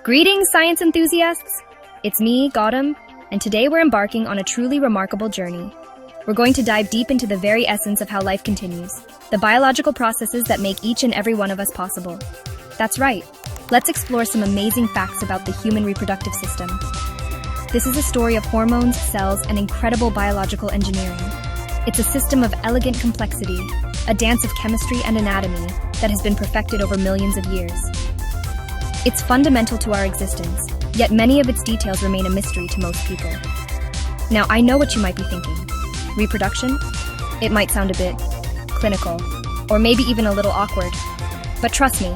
Greetings, science enthusiasts! It's me, Gautam, and today we're embarking on a truly remarkable journey. We're going to dive deep into the very essence of how life continues, the biological processes that make each and every one of us possible. That's right, let's explore some amazing facts about the human reproductive system. This is a story of hormones, cells, and incredible biological engineering. It's a system of elegant complexity, a dance of chemistry and anatomy that has been perfected over millions of years. It's fundamental to our existence, yet many of its details remain a mystery to most people. Now, I know what you might be thinking. Reproduction? It might sound a bit clinical, or maybe even a little awkward. But trust me,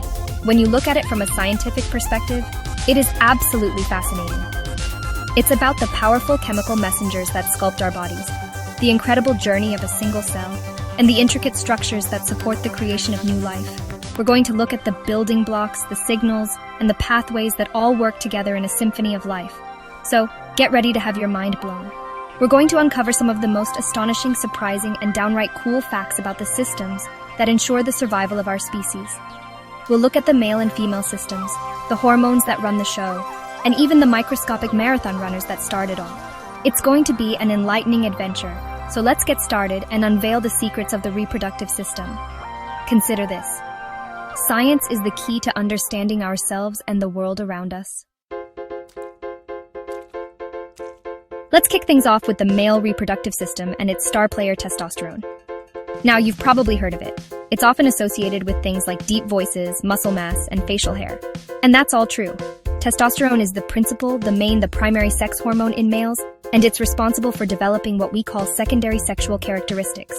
when you look at it from a scientific perspective, it is absolutely fascinating. It's about the powerful chemical messengers that sculpt our bodies, the incredible journey of a single cell, and the intricate structures that support the creation of new life. We're going to look at the building blocks, the signals, and the pathways that all work together in a symphony of life. So, get ready to have your mind blown. We're going to uncover some of the most astonishing, surprising, and downright cool facts about the systems that ensure the survival of our species. We'll look at the male and female systems, the hormones that run the show, and even the microscopic marathon runners that start it all. It's going to be an enlightening adventure, so let's get started and unveil the secrets of the reproductive system. Consider this. Science is the key to understanding ourselves and the world around us. Let's kick things off with the male reproductive system and its star player testosterone. Now, you've probably heard of it. It's often associated with things like deep voices, muscle mass, and facial hair. And that's all true. Testosterone is the principal, the primary sex hormone in males, and it's responsible for developing what we call secondary sexual characteristics.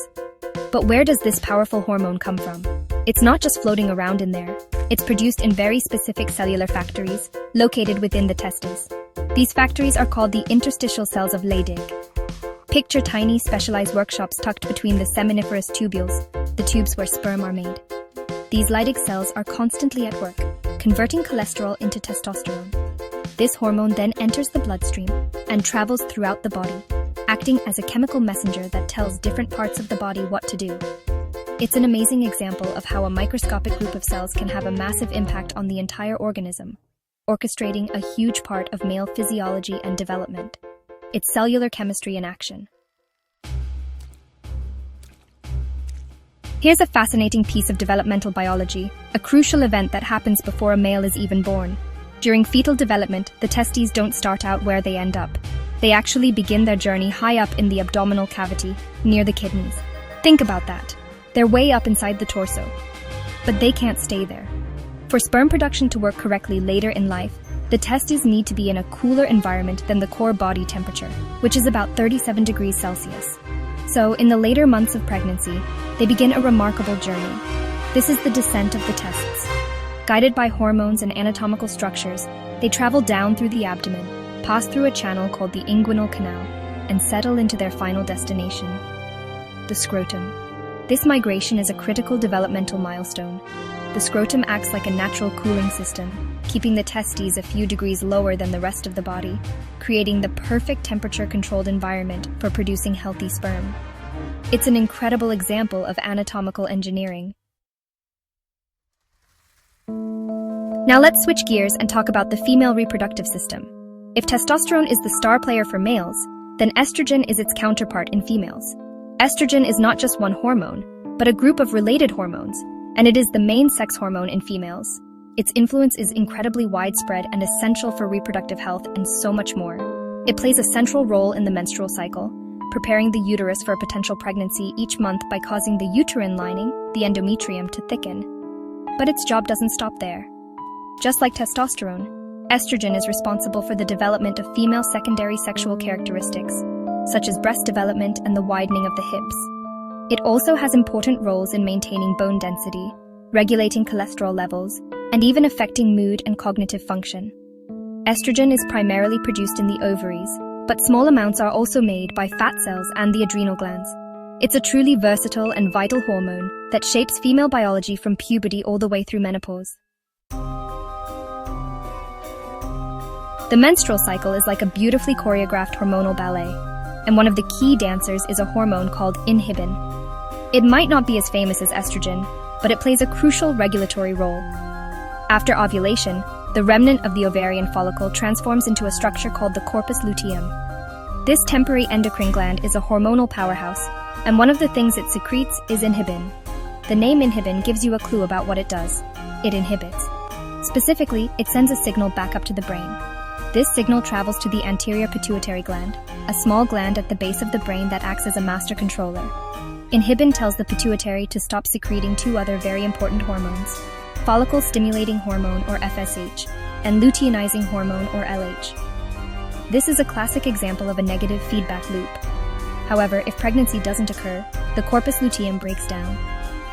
But where does this powerful hormone come from? It's not just floating around in there. It's produced in very specific cellular factories, located within the testes. These factories are called the interstitial cells of Leydig. Picture tiny, specialized workshops tucked between the seminiferous tubules, the tubes where sperm are made. These Leydig cells are constantly at work, converting cholesterol into testosterone. This hormone then enters the bloodstream and travels throughout the body, acting as a chemical messenger that tells different parts of the body what to do. It's an amazing example of how a microscopic group of cells can have a massive impact on the entire organism, orchestrating a huge part of male physiology and development. It's cellular chemistry in action. Here's a fascinating piece of developmental biology, a crucial event that happens before a male is even born. During fetal development, the testes don't start out where they end up. They actually begin their journey high up in the abdominal cavity, near the kidneys. Think about that. They're way up inside the torso. But they can't stay there. For sperm production to work correctly later in life, the testes need to be in a cooler environment than the core body temperature, which is about 37 degrees Celsius. So, in the later months of pregnancy, they begin a remarkable journey. This is the descent of the testes. Guided by hormones and anatomical structures, they travel down through the abdomen, pass through a channel called the inguinal canal, and settle into their final destination, the scrotum. This migration is a critical developmental milestone. The scrotum acts like a natural cooling system, keeping the testes a few degrees lower than the rest of the body, creating the perfect temperature-controlled environment for producing healthy sperm. It's an incredible example of anatomical engineering. Now let's switch gears and talk about the female reproductive system. If testosterone is the star player for males, then estrogen is its counterpart in females. Estrogen is not just one hormone, but a group of related hormones, and it is the main sex hormone in females. Its influence is incredibly widespread and essential for reproductive health and so much more. It plays a central role in the menstrual cycle, preparing the uterus for a potential pregnancy each month by causing the uterine lining, the endometrium, to thicken. But its job doesn't stop there. Just like testosterone, estrogen is responsible for the development of female secondary sexual characteristics, such as breast development and the widening of the hips. It also has important roles in maintaining bone density, regulating cholesterol levels, and even affecting mood and cognitive function. Estrogen is primarily produced in the ovaries, but small amounts are also made by fat cells and the adrenal glands. It's a truly versatile and vital hormone that shapes female biology from puberty all the way through menopause. The menstrual cycle is like a beautifully choreographed hormonal ballet, and one of the key dancers is a hormone called Inhibin. It might not be as famous as estrogen, but it plays a crucial regulatory role. After ovulation, the remnant of the ovarian follicle transforms into a structure called the corpus luteum. This temporary endocrine gland is a hormonal powerhouse, and one of the things it secretes is inhibin. The name inhibin gives you a clue about what it does. It inhibits. Specifically, it sends a signal back up to the brain. This signal travels to the anterior pituitary gland, a small gland at the base of the brain that acts as a master controller. Inhibin tells the pituitary to stop secreting two other very important hormones: follicle-stimulating hormone, or FSH, and luteinizing hormone, or LH. This is a classic example of a negative feedback loop. However, if pregnancy doesn't occur, the corpus luteum breaks down.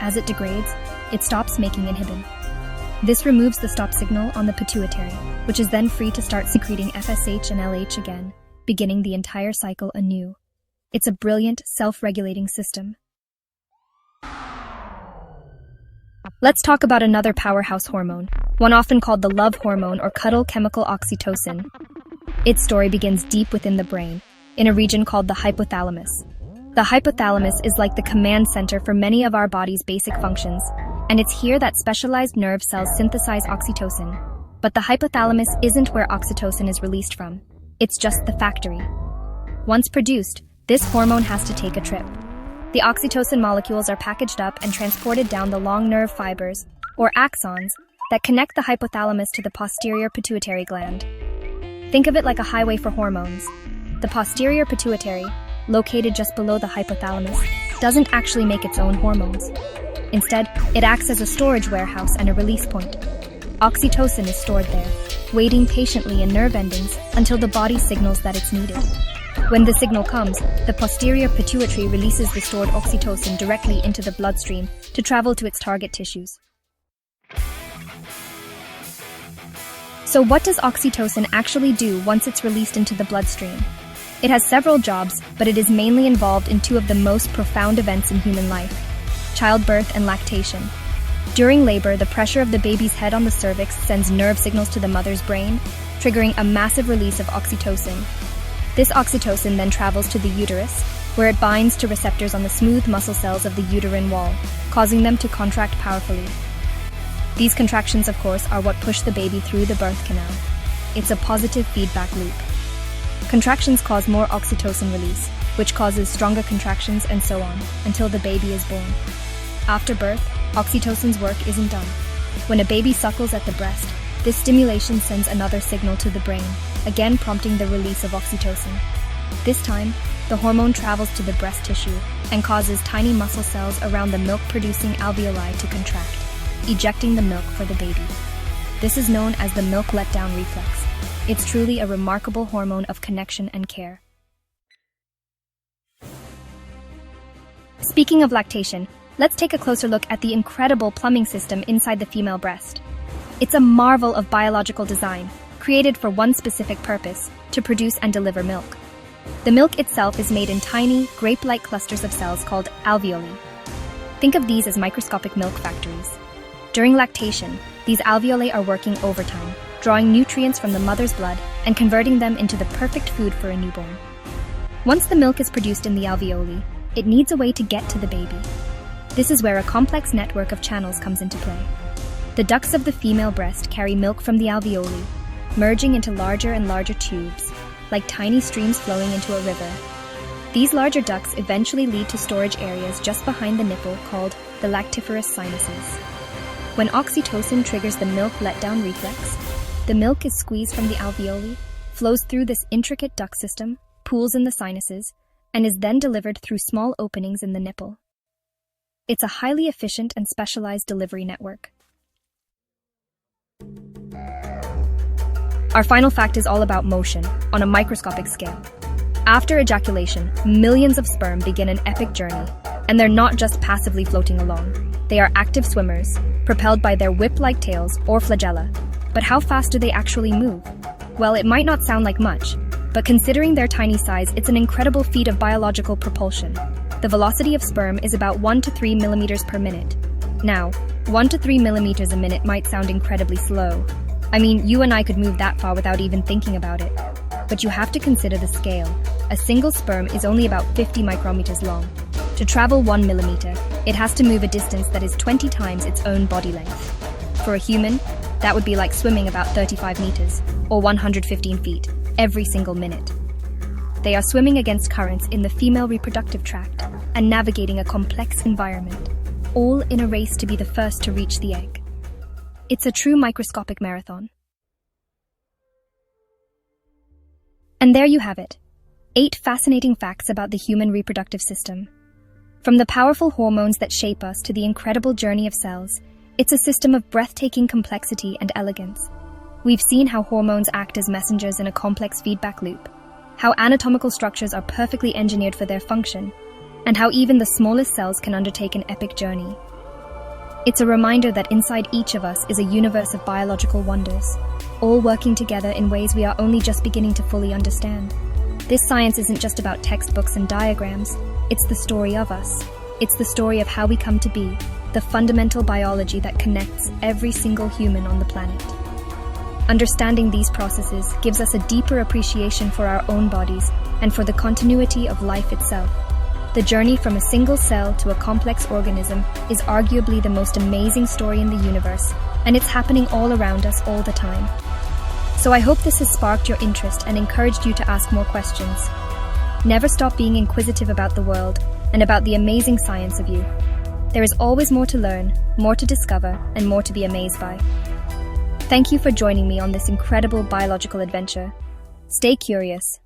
As it degrades, it stops making inhibin. This removes the stop signal on the pituitary, which is then free to start secreting FSH and LH again, beginning the entire cycle anew. It's a brilliant, self-regulating system. Let's talk about another powerhouse hormone, one often called the love hormone or cuddle chemical, oxytocin. Its story begins deep within the brain, in a region called the hypothalamus. The hypothalamus is like the command center for many of our body's basic functions, and it's here that specialized nerve cells synthesize oxytocin. But the hypothalamus isn't where oxytocin is released from. It's just the factory. Once produced, this hormone has to take a trip. The oxytocin molecules are packaged up and transported down the long nerve fibers, or axons, that connect the hypothalamus to the posterior pituitary gland. Think of it like a highway for hormones. The posterior pituitary, located just below the hypothalamus, doesn't actually make its own hormones. Instead, it acts as a storage warehouse and a release point. Oxytocin is stored there, waiting patiently in nerve endings until the body signals that it's needed. When the signal comes, the posterior pituitary releases the stored oxytocin directly into the bloodstream to travel to its target tissues. So what does oxytocin actually do once it's released into the bloodstream? It has several jobs, but it is mainly involved in two of the most profound events in human life: childbirth and lactation. During labor, the pressure of the baby's head on the cervix sends nerve signals to the mother's brain, triggering a massive release of oxytocin. This oxytocin then travels to the uterus, where it binds to receptors on the smooth muscle cells of the uterine wall, causing them to contract powerfully. These contractions, of course, are what push the baby through the birth canal. It's a positive feedback loop. Contractions cause more oxytocin release, which causes stronger contractions, and so on, until the baby is born. After birth, oxytocin's work isn't done. When a baby suckles at the breast, this stimulation sends another signal to the brain, again prompting the release of oxytocin. This time, the hormone travels to the breast tissue and causes tiny muscle cells around the milk-producing alveoli to contract, ejecting the milk for the baby. This is known as the milk letdown reflex. It's truly a remarkable hormone of connection and care. Speaking of lactation, let's take a closer look at the incredible plumbing system inside the female breast. It's a marvel of biological design, created for one specific purpose: to produce and deliver milk. The milk itself is made in tiny, grape-like clusters of cells called alveoli. Think of these as microscopic milk factories. During lactation, these alveoli are working overtime, drawing nutrients from the mother's blood and converting them into the perfect food for a newborn. Once the milk is produced in the alveoli, it needs a way to get to the baby. This is where a complex network of channels comes into play. The ducts of the female breast carry milk from the alveoli, merging into larger and larger tubes, like tiny streams flowing into a river. These larger ducts eventually lead to storage areas just behind the nipple called the lactiferous sinuses. When oxytocin triggers the milk letdown reflex, the milk is squeezed from the alveoli, flows through this intricate duct system, pools in the sinuses, and is then delivered through small openings in the nipple. It's a highly efficient and specialized delivery network. Our final fact is all about motion, on a microscopic scale. After ejaculation, millions of sperm begin an epic journey, and they're not just passively floating along. They are active swimmers, propelled by their whip-like tails or flagella. But how fast do they actually move? Well, it might not sound like much, but considering their tiny size, it's an incredible feat of biological propulsion. The velocity of sperm is about 1 to 3 millimeters per minute. Now, 1 to 3 millimeters a minute might sound incredibly slow. I mean, you and I could move that far without even thinking about it. But you have to consider the scale. A single sperm is only about 50 micrometers long. To travel 1 millimeter, it has to move a distance that is 20 times its own body length. For a human, That would be like swimming about 35 meters, or 115 feet, every single minute. They are swimming against currents in the female reproductive tract and navigating a complex environment, all in a race to be the first to reach the egg. It's a true microscopic marathon. And there you have it, 8 fascinating facts about the human reproductive system. From the powerful hormones that shape us to the incredible journey of cells, it's a system of breathtaking complexity and elegance. We've seen how hormones act as messengers in a complex feedback loop, how anatomical structures are perfectly engineered for their function, and how even the smallest cells can undertake an epic journey. It's a reminder that inside each of us is a universe of biological wonders, all working together in ways we are only just beginning to fully understand. This science isn't just about textbooks and diagrams, it's the story of us. It's the story of how we come to be, the fundamental biology that connects every single human on the planet. Understanding these processes gives us a deeper appreciation for our own bodies and for the continuity of life itself. The journey from a single cell to a complex organism is arguably the most amazing story in the universe, and it's happening all around us all the time. So I hope this has sparked your interest and encouraged you to ask more questions. Never stop being inquisitive about the world and about the amazing science of you. There is always more to learn, more to discover, and more to be amazed by. Thank you for joining me on this incredible biological adventure. Stay curious,